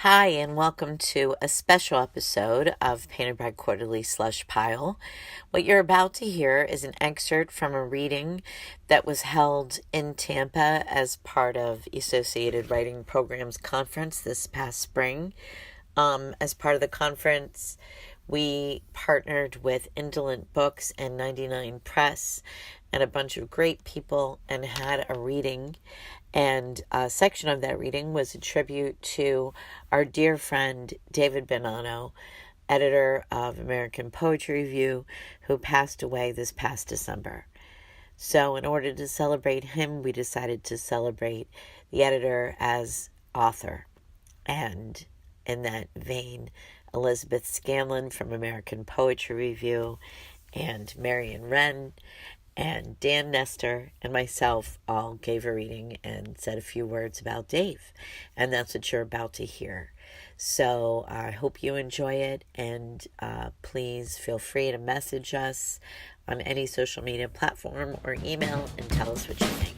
Hi, and welcome to a special episode of Painted Bride Quarterly Slush Pile. What you're about to hear is an excerpt from a reading that was held in Tampa as part of Associated Writing Programs Conference this past spring. As part of the conference, we partnered with Indolent Books and 99 Press and a bunch of great people and had a reading. And a section of that reading was a tribute to our dear friend David Bonanno, editor of American Poetry Review, who passed away this past December. So in order to celebrate him, we decided to celebrate the editor as author. And in that vein, Elizabeth Scanlon from American Poetry Review and Marion Wren and Dan Nestor and myself all gave a reading and said a few words about Dave. And that's what you're about to hear. So I hope you enjoy it, and please feel free to message us on any social media platform or email and tell us what you think.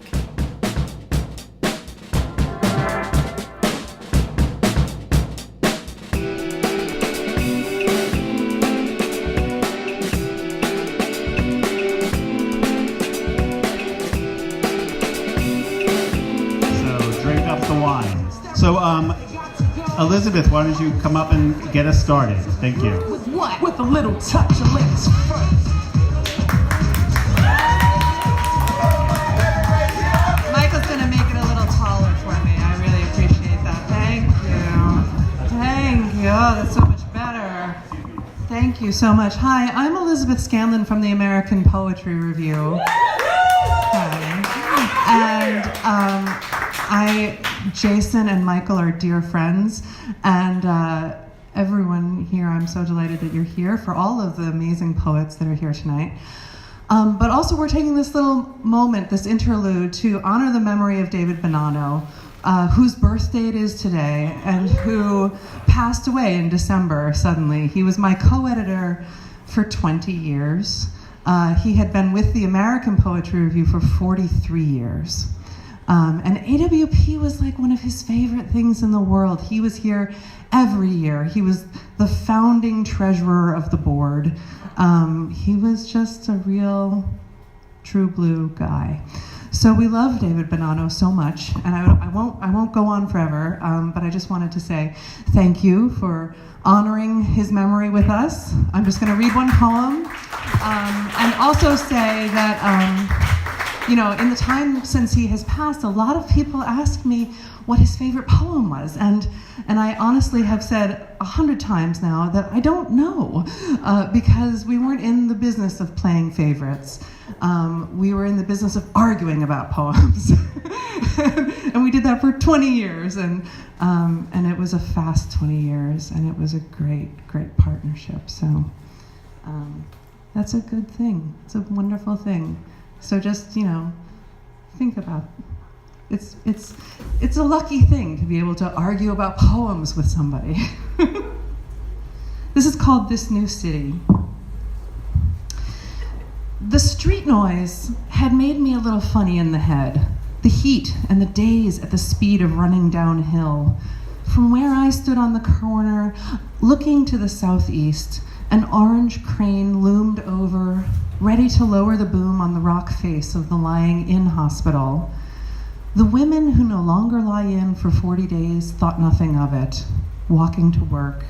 So, Elizabeth, why don't you come up and get us started? Thank you. With what? With a little touch of lettuce first. Michael's going to make it a little taller for me. I really appreciate that. Thank you. Thank you. Oh, that's so much better. Thank you so much. Hi, I'm Elizabeth Cantwell from the American Poetry Review. Hi. Jason and Michael are dear friends, and everyone here, I'm so delighted that you're here, for all of the amazing poets that are here tonight. But also we're taking this little moment, this interlude, to honor the memory of David Bonanno, whose birthday it is today, and who passed away in December suddenly. He was my co-editor for 20 years. He had been with the American Poetry Review for 43 years. And AWP was like one of his favorite things in the world. He was here every year. He was the founding treasurer of the board. He was just a real true blue guy. So we love David Bonanno so much, and I won't go on forever, but I just wanted to say thank you for honoring his memory with us. I'm just going to read one poem, and also say that in the time since he has passed, a lot of people asked me what his favorite poem was, and I honestly have said 100 times now that I don't know, because we weren't in the business of playing favorites. We were in the business of arguing about poems, and we did that for 20 years, and it was a fast 20 years, and it was a great partnership. So that's a good thing. It's a wonderful thing. So just, think about it. It's a lucky thing to be able to argue about poems with somebody. This is called This New City. The street noise had made me a little funny in the head. The heat and the days at the speed of running downhill. From where I stood on the corner, looking to the southeast, an orange crane loomed over, ready to lower the boom on the rock face of the lying-in hospital. The women who no longer lie in for 40 days thought nothing of it, walking to work.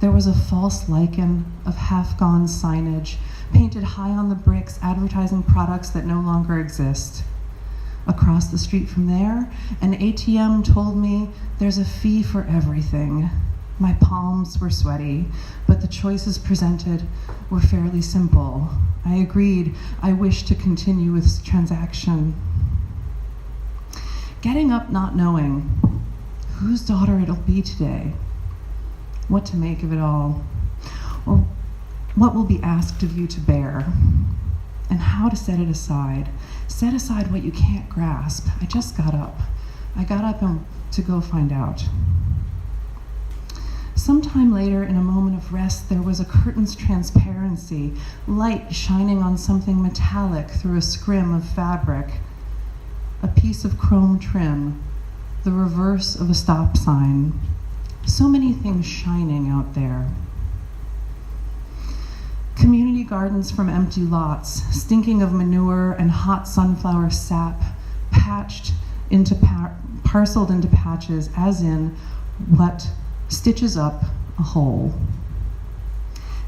There was a false lichen of half-gone signage, painted high on the bricks, advertising products that no longer exist. Across the street from there, an ATM told me there's a fee for everything. My palms were sweaty, but the choices presented were fairly simple. I agreed I wished to continue with this transaction. Getting up not knowing whose daughter it'll be today, what to make of it all, or what will be asked of you to bear, and how to set it aside. Set aside what you can't grasp. I just got up. I got up to go find out. Sometime later, in a moment of rest, there was a curtain's transparency, light shining on something metallic through a scrim of fabric. A piece of chrome trim, the reverse of a stop sign. So many things shining out there. Community gardens from empty lots, stinking of manure and hot sunflower sap, parceled into patches, as in what stitches up a whole.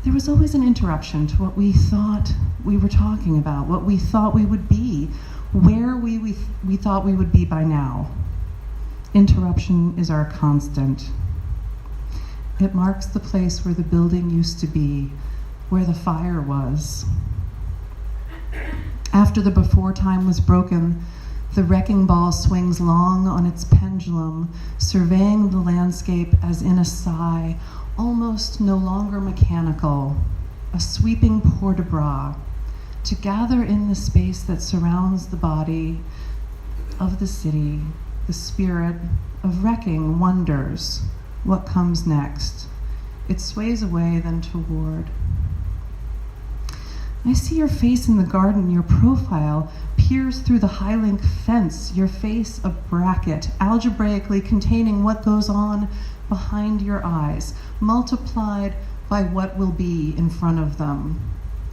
There was always an interruption to what we thought we were talking about, what we thought we would be, where we thought we would be by now. Interruption is our constant. It marks the place where the building used to be, where the fire was. After the before time was broken, the wrecking ball swings long on its pendulum, surveying the landscape as in a sigh, almost no longer mechanical, a sweeping port de bras, to gather in the space that surrounds the body of the city. The spirit of wrecking wonders what comes next. It sways away then toward. I see your face in the garden, your profile peers through the high-link fence, your face a bracket, algebraically containing what goes on behind your eyes, multiplied by what will be in front of them.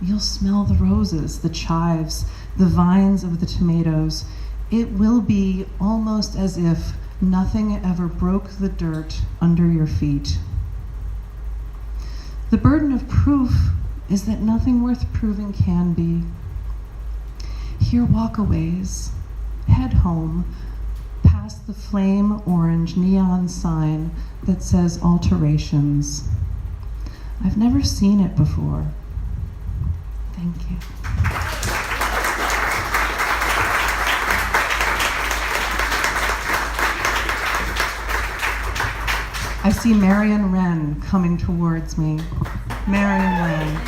You'll smell the roses, the chives, the vines of the tomatoes. It will be almost as if nothing ever broke the dirt under your feet. The burden of proof is that nothing worth proving can be. Here walkaways, head home, past the flame orange neon sign that says alterations. I've never seen it before. Thank you. I see Marion Wren coming towards me. Marion Wren.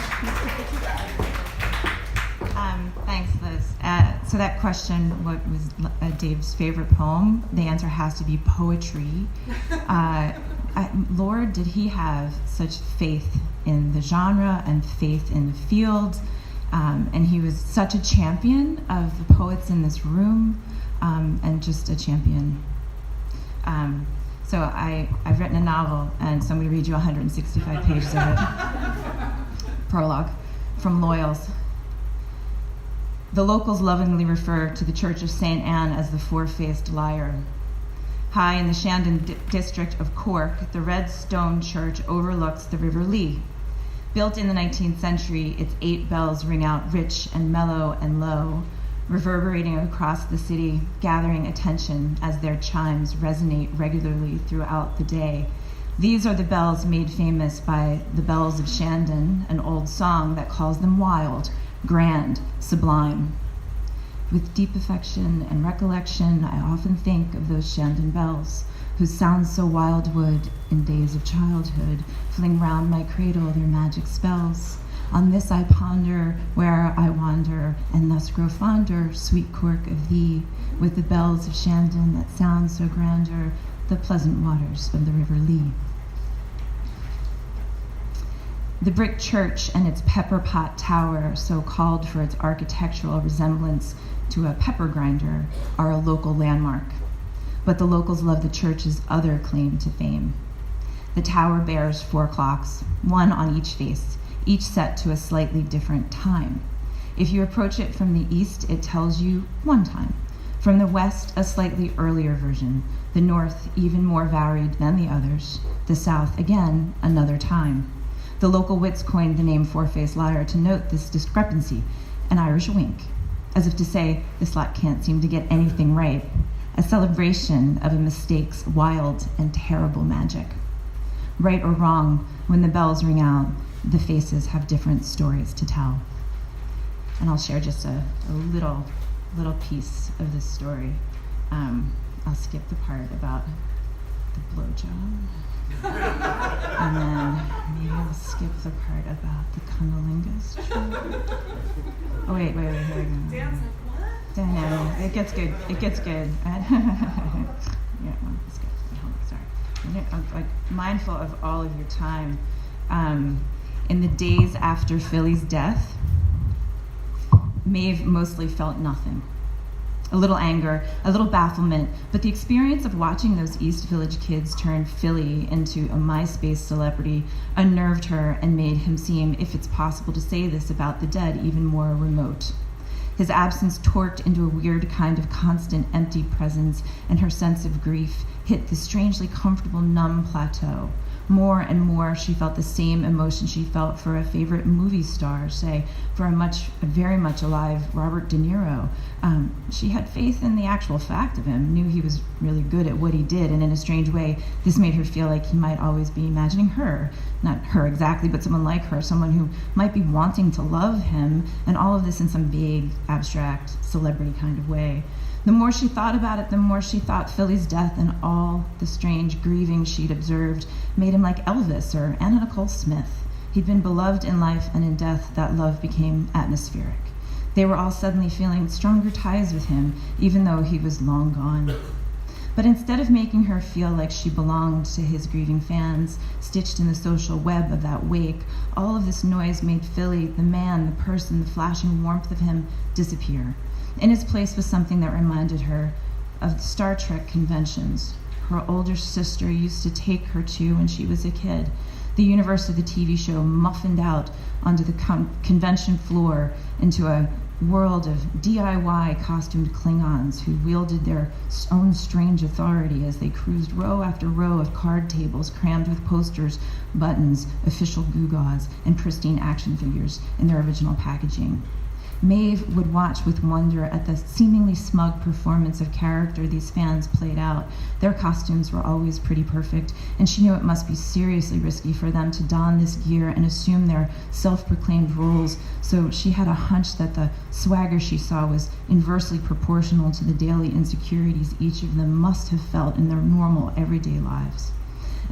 Thanks, Liz. So that question, what was Dave's favorite poem? The answer has to be poetry. Lord, did he have such faith in the genre and faith in the field? And he was such a champion of the poets in this room, and just a champion. So I've written a novel, and so I'm going to read you 165 pages of it. Prologue from Loyals. The locals lovingly refer to the Church of St. Anne as the Four-Faced Liar. High in the Shandon district of Cork, the red stone church overlooks the River Lee. Built in the 19th century, its 8 bells ring out rich and mellow and low, reverberating across the city, gathering attention as their chimes resonate regularly throughout the day. These are the bells made famous by the Bells of Shandon, an old song that calls them wild, grand, sublime. With deep affection and recollection, I often think of those Shandon bells, whose sounds so wildwood in days of childhood fling round my cradle their magic spells. On this I ponder, where I wander, and thus grow fonder, sweet Cork, of thee, with the bells of Shandon that sound so grandeur, the pleasant waters of the River Lee. The brick church and its pepper pot tower, so called for its architectural resemblance to a pepper grinder, are a local landmark. But the locals love the church's other claim to fame. The tower bears 4 clocks, one on each face, each set to a slightly different time. If you approach it from the east, it tells you 1 time. From the west, a slightly earlier version. The north, even more varied than the others. The south, again, another time. The local wits coined the name Four-Faced Liar to note this discrepancy, an Irish wink, as if to say, this lot can't seem to get anything right, a celebration of a mistake's wild and terrible magic. Right or wrong, when the bells ring out, the faces have different stories to tell. And I'll share just a little piece of this story. I'll skip the part about the blowjob. And then maybe I'll skip the part about the cunnilingus. Oh, wait, here we go. Dan's like, what? No, it gets good. Yeah, it's good. Sorry. I'm like mindful of all of your time. In the days after Philly's death, Maeve mostly felt nothing. a little anger, a little bafflement, but the experience of watching those East Village kids turn Philly into a MySpace celebrity unnerved her and made him seem, if it's possible to say this about the dead, even more remote. His absence torqued into a weird kind of constant empty presence, and her sense of grief hit the strangely comfortable numb plateau. More and more, she felt the same emotion she felt for a favorite movie star, say, for a very much alive Robert De Niro. She had faith in the actual fact of him, knew he was really good at what he did, and in a strange way, this made her feel like he might always be imagining her. Not her exactly, but someone like her, someone who might be wanting to love him, and all of this in some vague, abstract, celebrity kind of way. The more she thought about it, the more she thought Philly's death and all the strange grieving she'd observed made him like Elvis or Anna Nicole Smith. He'd been beloved in life, and in death, that love became atmospheric. They were all suddenly feeling stronger ties with him, even though he was long gone. But instead of making her feel like she belonged to his grieving fans, stitched in the social web of that wake, all of this noise made Philly, the man, the person, the flashing warmth of him, disappear. In his place was something that reminded her of the Star Trek conventions her older sister used to take her to when she was a kid. The universe of the TV show muffined out onto the convention floor into a world of DIY costumed Klingons who wielded their own strange authority as they cruised row after row of card tables crammed with posters, buttons, official gewgaws, and pristine action figures in their original packaging. Maeve would watch with wonder at the seemingly smug performance of character these fans played out. Their costumes were always pretty perfect, and she knew it must be seriously risky for them to don this gear and assume their self-proclaimed roles, so she had a hunch that the swagger she saw was inversely proportional to the daily insecurities each of them must have felt in their normal, everyday lives.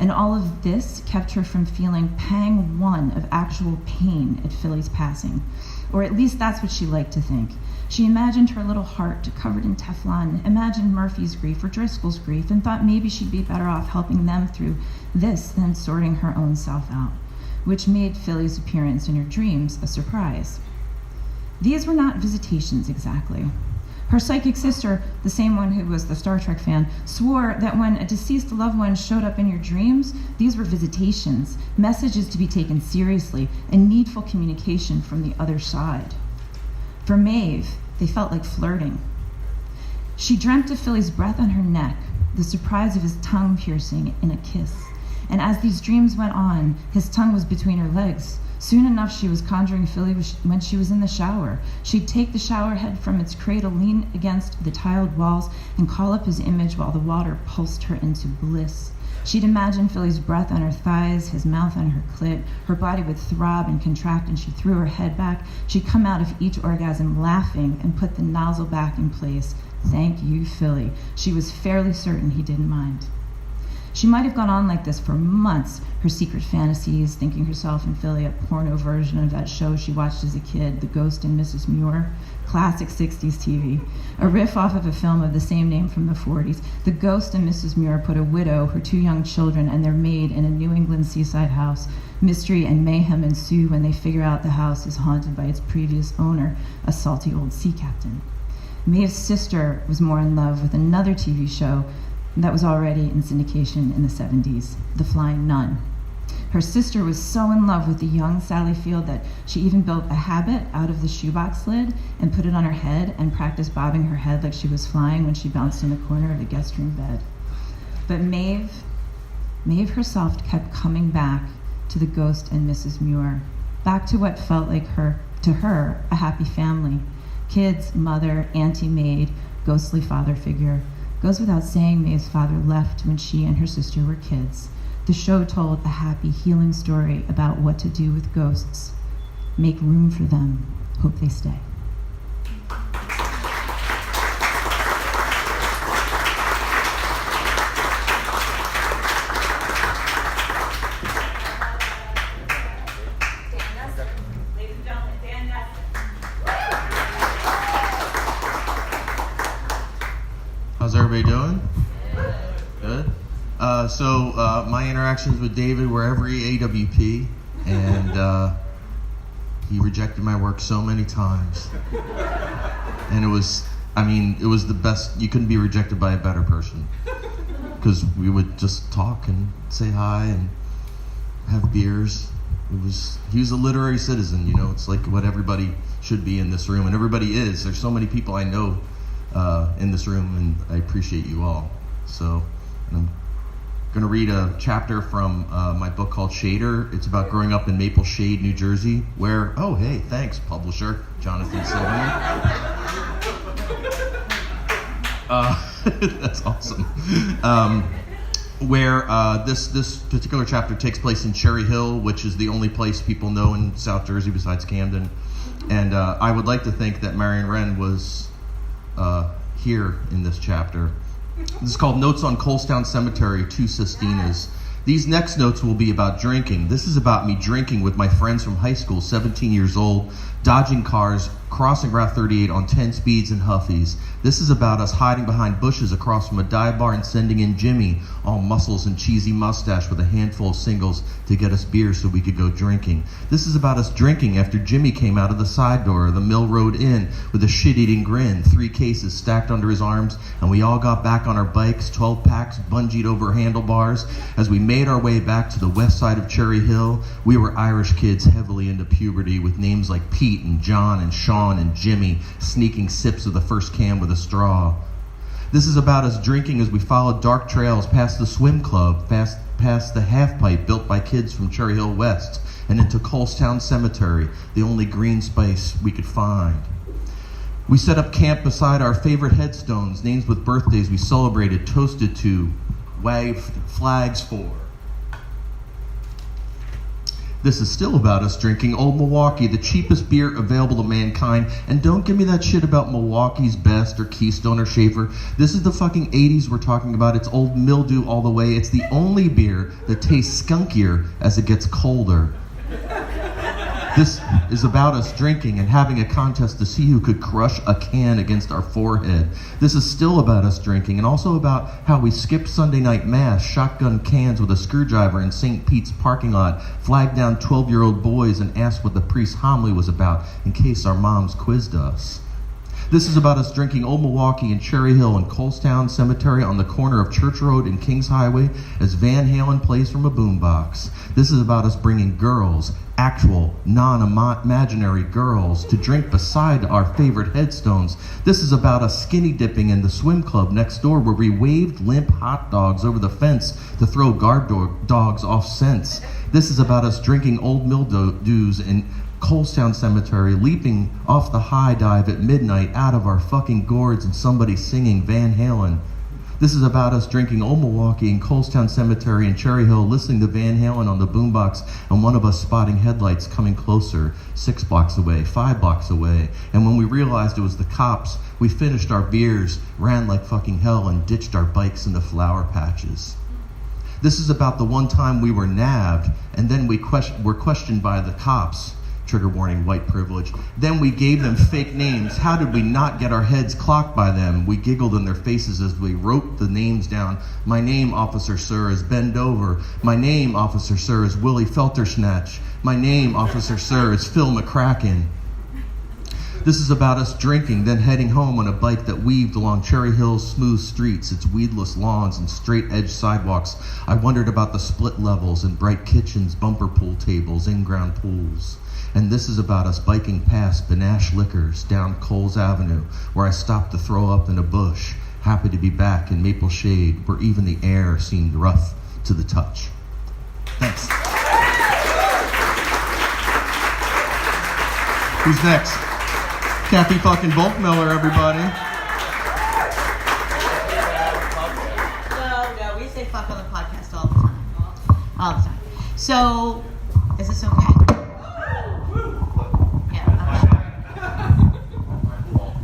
And all of this kept her from feeling pang one of actual pain at Philly's passing. Or at least that's what she liked to think. She imagined her little heart covered in Teflon, imagined Murphy's grief or Driscoll's grief, and thought maybe she'd be better off helping them through this than sorting her own self out, which made Philly's appearance in her dreams a surprise. These were not visitations exactly. Her psychic sister, the same one who was the Star Trek fan, swore that when a deceased loved one showed up in your dreams, these were visitations, messages to be taken seriously, and needful communication from the other side. For Maeve, they felt like flirting. She dreamt of Philly's breath on her neck, the surprise of his tongue piercing in a kiss. And as these dreams went on, his tongue was between her legs. Soon enough, she was conjuring Philly when she was in the shower. She'd take the shower head from its cradle, lean against the tiled walls, and call up his image while the water pulsed her into bliss. She'd imagine Philly's breath on her thighs, his mouth on her clit. Her body would throb and contract, and she threw her head back. She'd come out of each orgasm laughing and put the nozzle back in place. Thank you, Philly. She was fairly certain he didn't mind. She might have gone on like this for months, her secret fantasies, thinking herself and Philly a porno version of that show she watched as a kid, The Ghost and Mrs. Muir, classic 60s TV, a riff off of a film of the same name from the 40s. The Ghost and Mrs. Muir put a widow, her 2 young children, and their maid in a New England seaside house. Mystery and mayhem ensue when they figure out the house is haunted by its previous owner, a salty old sea captain. Maeve's sister was more in love with another TV show that was already in syndication in the 70s, The Flying Nun. Her sister was so in love with the young Sally Field that she even built a habit out of the shoebox lid and put it on her head and practiced bobbing her head like she was flying when she bounced in the corner of the guest room bed. But Maeve herself kept coming back to the Ghost and Mrs. Muir, back to what felt like to her, a happy family. Kids, mother, auntie maid, ghostly father figure. Goes without saying, Maeve's father left when she and her sister were kids. The show told a happy, healing story about what to do with ghosts. Make room for them. Hope they stay. How's everybody doing? Good. So my interactions with David were every AWP, and he rejected my work so many times. And I mean, it was the best. You couldn't be rejected by a better person. Because we would just talk and say hi and have beers. He was a literary citizen, you know. It's like what everybody should be in this room, and everybody is. There's so many people I know in this room, and I appreciate you all. So, I'm going to read a chapter from my book called Shader. It's about growing up in Maple Shade, New Jersey, where, oh, hey, thanks, publisher Jonathan Silverman. That's awesome. Where this particular chapter takes place in Cherry Hill, which is the only place people know in South Jersey besides Camden. And I would like to think that Marion Wren was here in this chapter. This is called Notes on Colestown Cemetery, 2 Sistinas. These next notes will be about drinking. This is about me drinking with my friends from high school, 17 years old, dodging cars, crossing Route 38 on 10 speeds and Huffies. This is about us hiding behind bushes across from a dive bar and sending in Jimmy, all muscles and cheesy mustache with a handful of singles to get us beer so we could go drinking. This is about us drinking after Jimmy came out of the side door of the Mill Road Inn with a shit-eating grin, 3 cases stacked under his arms, and we all got back on our bikes, 12 packs bungeed over handlebars. As we made our way back to the west side of Cherry Hill, we were Irish kids heavily into puberty with names like Pete and John and Sean and Jimmy, sneaking sips of the first can with a straw. This is about us drinking as we followed dark trails past the swim club, past the half pipe built by kids from Cherry Hill West, and into Colestown Cemetery, the only green space we could find. We set up camp beside our favorite headstones, names with birthdays we celebrated, toasted to, waved flags for. This is still about us drinking Old Milwaukee, the cheapest beer available to mankind. And don't give me that shit about Milwaukee's Best or Keystone or Schaefer. This is the fucking 80s we're talking about. It's Old Mildew all the way. It's the only beer that tastes skunkier as it gets colder. This is about us drinking and having a contest to see who could crush a can against our forehead. This is still about us drinking, and also about how we skipped Sunday night mass, shotgun cans with a screwdriver in St. Pete's parking lot, flagged down 12-year-old boys, and asked what the priest's homily was about in case our moms quizzed us. This is about us drinking Old Milwaukee in Cherry Hill and Colestown Cemetery on the corner of Church Road and Kings Highway as Van Halen plays from a boombox. This is about us bringing girls, actual, non-imaginary girls, to drink beside our favorite headstones. This is about us skinny dipping in the swim club next door where we waved limp hot dogs over the fence to throw guard dogs off scents. This is about us drinking Old Mildews in Colestown Cemetery, leaping off the high dive at midnight out of our fucking gourds and somebody singing Van Halen. This is about us drinking Old Milwaukee in Colestown Cemetery and Cherry Hill, listening to Van Halen on the boombox, and one of us spotting headlights coming closer, 6 blocks away, 5 blocks away. And when we realized it was the cops, we finished our beers, ran like fucking hell, and ditched our bikes in the flower patches. This is about the one time we were nabbed, and then we were questioned by the cops. Trigger warning, white privilege. Then we gave them fake names. How did we not get our heads clocked by them? We giggled in their faces as we wrote the names down. My name, officer sir, is Bend Over. My name, officer sir, is Willie Feltersnatch. My name, officer sir, is Phil McCracken. This is about us drinking, then heading home on a bike that weaved along Cherry Hill's smooth streets, its weedless lawns and straight-edged sidewalks. I wondered about the split levels and bright kitchens, bumper pool tables, in-ground pools. And this is about us biking past Benash Liquors down Coles Avenue, where I stopped to throw up in a bush, happy to be back in Maple Shade, where even the air seemed rough to the touch. Thanks. Who's next? Kathy fucking Volkmiller, everybody. No, we say fuck on the podcast all the time. All the time. So, is this okay?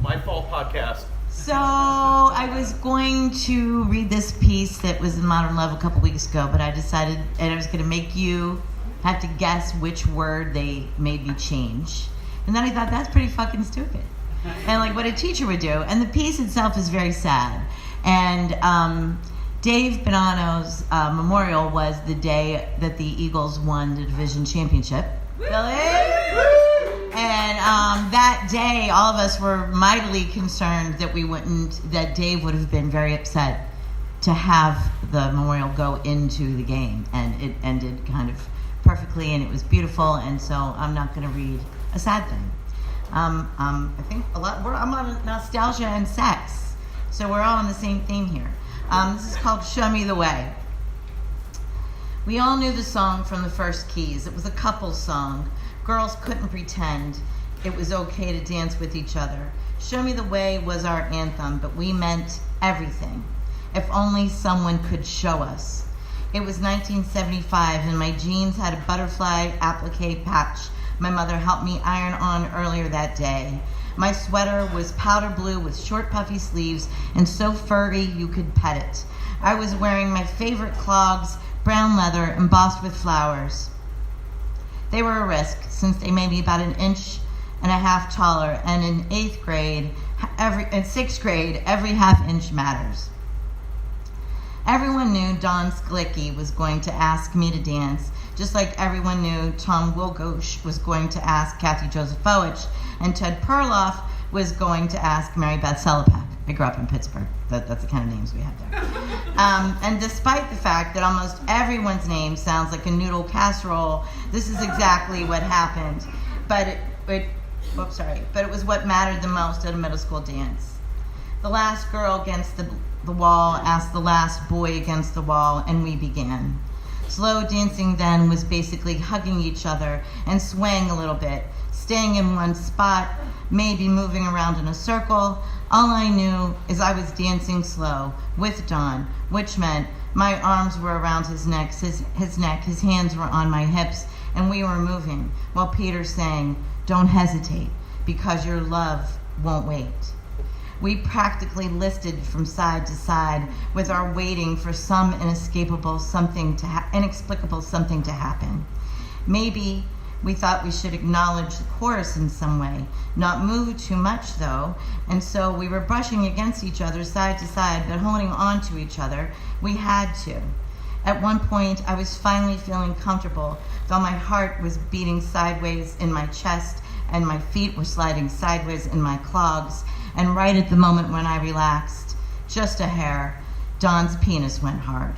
My fault podcast. So I was going to read this piece that was in Modern Love a couple weeks ago, but I decided, and I was going to make you have to guess which word they made me change. And then I thought, that's pretty fucking stupid. And like what a teacher would do. And the piece itself is very sad. And Dave Bonanno's memorial was the day that the Eagles won the division championship. Billy? And that day, all of us were mightily concerned that Dave would have been very upset to have the memorial go into the game. And it ended kind of perfectly, and it was beautiful, and so I'm not going to read a sad thing. I think I'm on nostalgia and sex, so we're all on the same theme here. This is called Show Me the Way. We all knew the song from the first keys. It was a couple's song. Girls couldn't pretend it was okay to dance with each other. Show Me the Way was our anthem, but we meant everything. If only someone could show us. It was 1975, and my jeans had a butterfly applique patch my mother helped me iron on earlier that day. My sweater was powder blue with short puffy sleeves and so furry you could pet it. I was wearing my favorite clogs, brown leather embossed with flowers. They were a risk since they made me about 1.5 inches taller, and in 6th grade, every half inch matters. Everyone knew Don Sklicki was going to ask me to dance, just like everyone knew Tom Wilgosh was going to ask Kathy Josephovich, and Ted Perloff was going to ask Mary Beth Selepak. I grew up in Pittsburgh. That's the kind of names we have there. And despite the fact that almost everyone's name sounds like a noodle casserole, this is exactly what happened. But it was what mattered the most at a middle school dance. The last girl against the wall asked the last boy against the wall, and we began. Slow dancing then was basically hugging each other and swaying a little bit, staying in one spot, maybe moving around in a circle. All I knew is I was dancing slow with Don, which meant my arms were around his neck, his hands were on my hips, and we were moving while Peter sang, "Don't hesitate, because your love won't wait." We practically listed from side to side with our waiting for some inexplicable something to happen. Maybe we thought we should acknowledge the chorus in some way, not move too much though, and so we were brushing against each other side to side, but holding on to each other. We had to. At one point, I was finally feeling comfortable, though my heart was beating sideways in my chest and my feet were sliding sideways in my clogs. And right at the moment when I relaxed, just a hair, Don's penis went hard.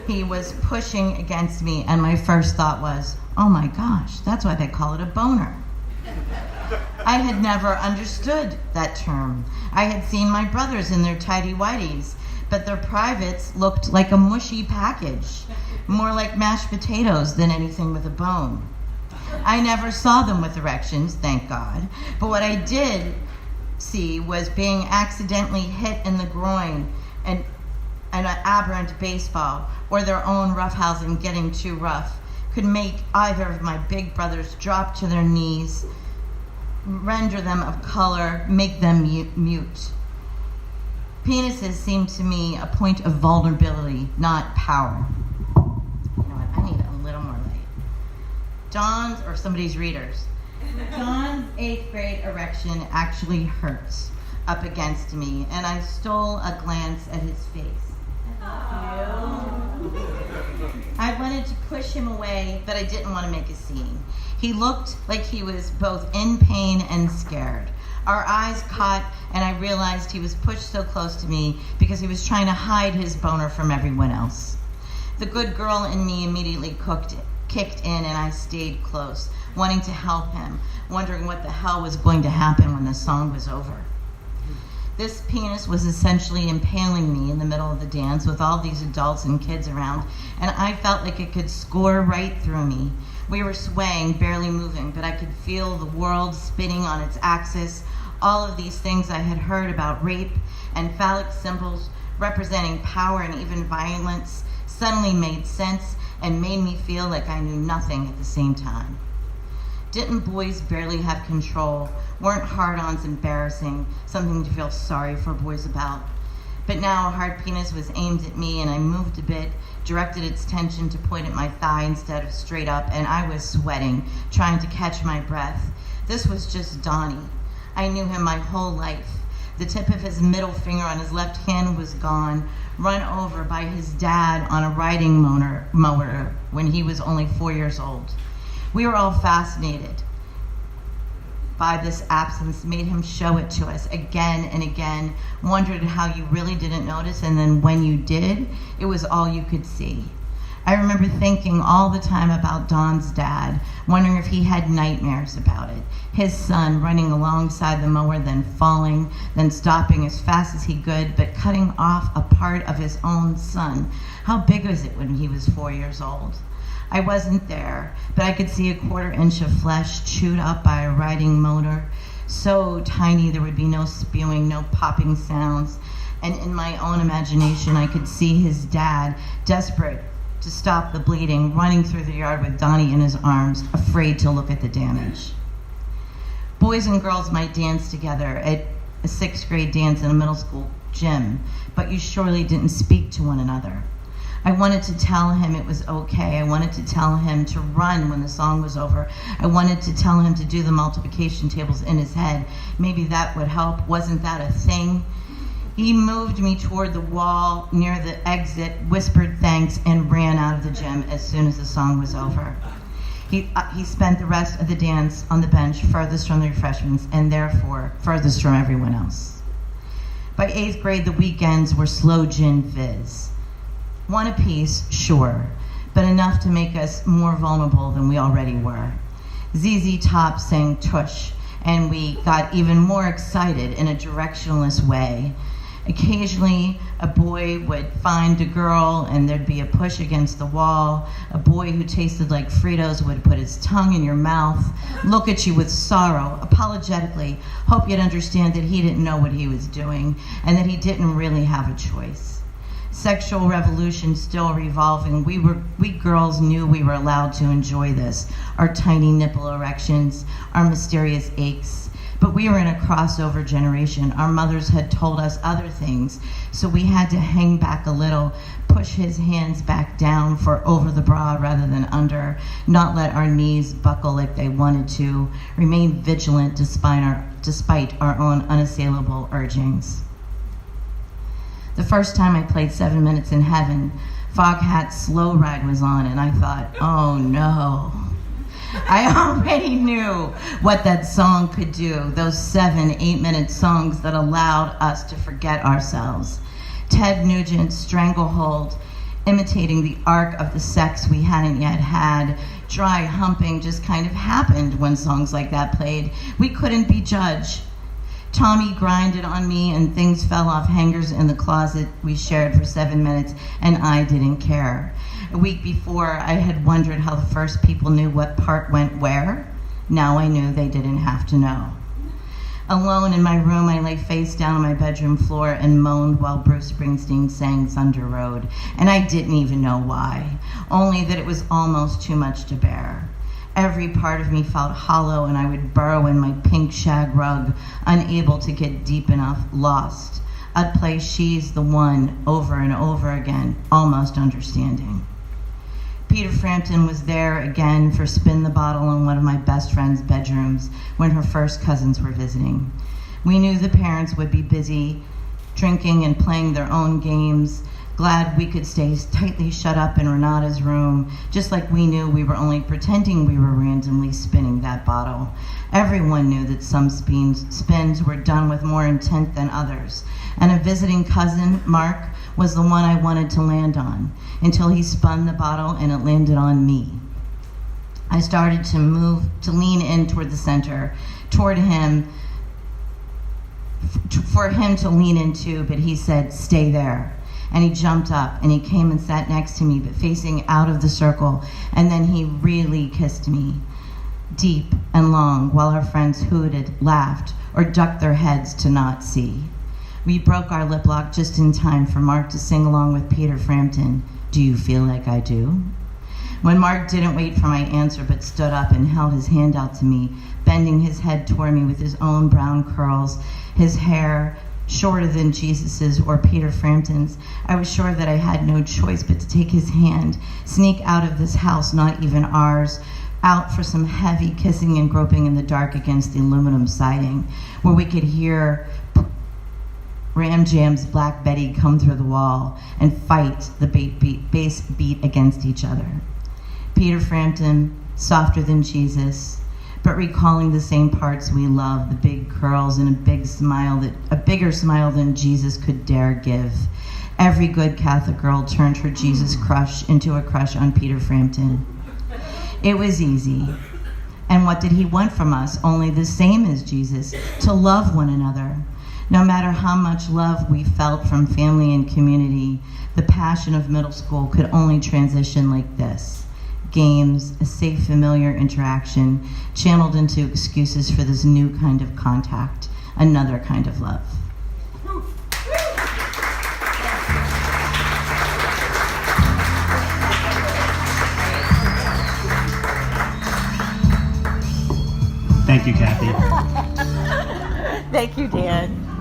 He was pushing against me, and my first thought was, oh my gosh, that's why they call it a boner. I had never understood that term. I had seen my brothers in their tighty-whities, but their privates looked like a mushy package, more like mashed potatoes than anything with a bone. I never saw them with erections, thank God, but what I did see was being accidentally hit in the groin and an aberrant baseball or their own roughhousing getting too rough could make either of my big brothers drop to their knees, render them of color, make them mute. Penises seemed to me a point of vulnerability, not power. You know what, I need a little more light. Dawn's, or somebody's readers. John's 8th grade erection actually hurts up against me, and I stole a glance at his face. I wanted to push him away, but I didn't want to make a scene. He looked like he was both in pain and scared. Our eyes caught, and I realized he was pushed so close to me because he was trying to hide his boner from everyone else. The good girl in me immediately kicked in, and I stayed close, wanting to help him, wondering what the hell was going to happen when the song was over. This penis was essentially impaling me in the middle of the dance with all these adults and kids around, and I felt like it could score right through me. We were swaying, barely moving, but I could feel the world spinning on its axis. All of these things I had heard about rape and phallic symbols representing power and even violence suddenly made sense and made me feel like I knew nothing at the same time. Didn't boys barely have control? Weren't hard-ons embarrassing, something to feel sorry for boys about? But now a hard penis was aimed at me, and I moved a bit, directed its tension to point at my thigh instead of straight up, and I was sweating, trying to catch my breath. This was just Donnie. I knew him my whole life. The tip of his middle finger on his left hand was gone, run over by his dad on a riding mower when he was only 4 years old. We were all fascinated. by this absence made him show it to us again and again, wondered how you really didn't notice, and then when you did, it was all you could see. I remember thinking all the time about Don's dad, wondering if he had nightmares about it. His son running alongside the mower, then falling, then stopping as fast as he could, but cutting off a part of his own son. How big was it when he was 4 years old? I wasn't there, but I could see a 1/4 inch of flesh chewed up by a riding motor, so tiny there would be no spewing, no popping sounds. And in my own imagination, I could see his dad, desperate to stop the bleeding, running through the yard with Donnie in his arms, afraid to look at the damage. Boys and girls might dance together at a 6th grade dance in a middle school gym, but you surely didn't speak to one another. I wanted to tell him it was okay. I wanted to tell him to run when the song was over. I wanted to tell him to do the multiplication tables in his head. Maybe that would help. Wasn't that a thing? He moved me toward the wall near the exit, whispered thanks, and ran out of the gym as soon as the song was over. He spent the rest of the dance on the bench furthest from the refreshments and therefore furthest from everyone else. By 8th grade, the weekends were slow gin fizz. One apiece, sure, but enough to make us more vulnerable than we already were. ZZ Top sang Tush, and we got even more excited in a directionless way. Occasionally, a boy would find a girl and there'd be a push against the wall. A boy who tasted like Fritos would put his tongue in your mouth, look at you with sorrow, apologetically, hope you'd understand that he didn't know what he was doing and that he didn't really have a choice. Sexual revolution still revolving. We girls knew we were allowed to enjoy this, our tiny nipple erections, our mysterious aches. But we were in a crossover generation. Our mothers had told us other things, so we had to hang back a little, push his hands back down for over the bra rather than under, not let our knees buckle like they wanted to, remain vigilant despite our own unassailable urgings. The first time I played 7 Minutes in Heaven, Foghat's Slow Ride was on, and I thought, oh no. I already knew what that song could do, those 7-8-minute songs that allowed us to forget ourselves. Ted Nugent's Stranglehold, imitating the arc of the sex we hadn't yet had. Dry humping just kind of happened when songs like that played. We couldn't be judged. Tommy grinded on me and things fell off hangers in the closet we shared for 7 minutes, and I didn't care. A week before, I had wondered how the first people knew what part went where. Now I knew they didn't have to know. Alone in my room, I lay face down on my bedroom floor and moaned while Bruce Springsteen sang Thunder Road, and I didn't even know why, only that it was almost too much to bear. Every part of me felt hollow, and I would burrow in my pink shag rug, unable to get deep enough, lost. I'd play She's the One over and over again, almost understanding. Peter Frampton was there again for Spin the Bottle in one of my best friend's bedrooms when her first cousins were visiting. We knew the parents would be busy drinking and playing their own games, glad we could stay tightly shut up in Renata's room, just like we knew we were only pretending we were randomly spinning that bottle. Everyone knew that some spins were done with more intent than others, and a visiting cousin, Mark, was the one I wanted to land on, until he spun the bottle and it landed on me. I started to lean in toward the center, toward him, for him to lean into, but he said, "Stay there." And he jumped up and he came and sat next to me, but facing out of the circle. And then he really kissed me, deep and long, while our friends hooted, laughed, or ducked their heads to not see. We broke our lip lock just in time for Mark to sing along with Peter Frampton, "Do You Feel Like I Do?" When Mark didn't wait for my answer but stood up and held his hand out to me, bending his head toward me with his own brown curls, his hair shorter than Jesus's or Peter Frampton's, I was sure that I had no choice but to take his hand, sneak out of this house, not even ours, out for some heavy kissing and groping in the dark against the aluminum siding, where we could hear Ram Jam's Black Betty come through the wall and fight the bass beat against each other. Peter Frampton, softer than Jesus, but recalling the same parts we love, the big curls and a bigger smile than Jesus could dare give. Every good Catholic girl turned her Jesus crush into a crush on Peter Frampton. It was easy. And what did he want from us? Only the same as Jesus, to love one another. No matter how much love we felt from family and community, the passion of middle school could only transition like this. Games, a safe, familiar interaction, channeled into excuses for this new kind of contact, another kind of love. Thank you, Kathy. Thank you, Dan.